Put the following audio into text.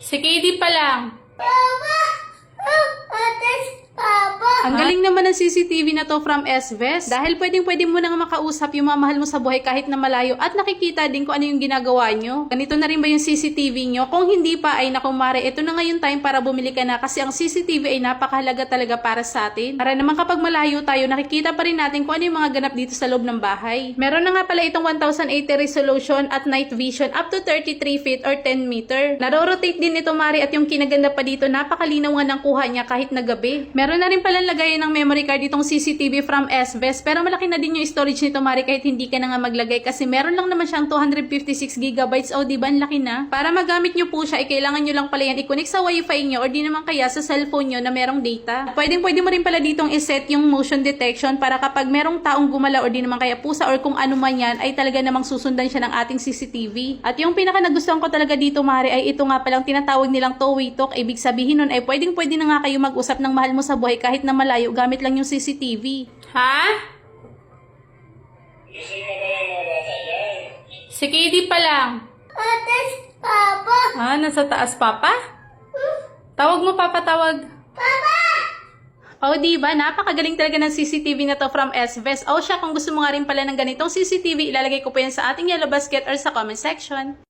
Si KD pa lang. Papa! Atas, Papa! Ang galing naman ng CCTV na to from SVES dahil pwedeng-pwede mo nang makausap yung mga mahal mo sa buhay kahit na malayo at nakikita din kung ano yung ginagawa nyo. Ganito na rin ba yung CCTV nyo? Kung hindi pa ay nakumare, ito na ngayon time para bumili ka na kasi ang CCTV ay napakahalaga talaga para sa atin. Para naman kapag malayo tayo, nakikita pa rin natin kung ano yung mga ganap dito sa loob ng bahay. Meron na nga pala itong 1080 resolution at night vision up to 33 feet or 10 meter. Naro-rotate din ito, Mari, at yung kinaganda pa dito, napakalinaw nga ng kuha niya kahit na gabi. Meron na rin pala lagayan ng memory card itong CCTV from SVES, pero malaki na din yung storage nito, Mari, kahit hindi ka na nga maglagay kasi meron lang naman siyang 256 gigabytes. O diba, ang laki na? Para magamit nyo po siya, kailangan nyo lang pala yan i-connect sa wifi nyo or di naman kaya sa cellphone nyo na merong data. Pwede mo rin pala ditong iset yung motion detection para kapag merong taong gumala or di naman kaya pusa or kung ano man yan, ay talaga namang susundan siya ng ating CCTV. At yung pinaka nagustuhan ko talaga dito, Mari, ay ito nga palang tinatawag nilang two-way talk. Ibig sabihin nun ay pwede na nga kayo mag-usap ng mahal mo sa buhay kahit na malayo gamit lang yung CCTV. Ha? Si KD pa lang. Atas, Papa! Ah, nasa taas, Papa? Tawag mo, Papa, tawag. Papa! O, diba? Napakagaling talaga ng CCTV na to from SVES. O siya, kung gusto mo nga rin pala ng ganitong CCTV, ilalagay ko po yan sa ating yellow basket or sa comment section.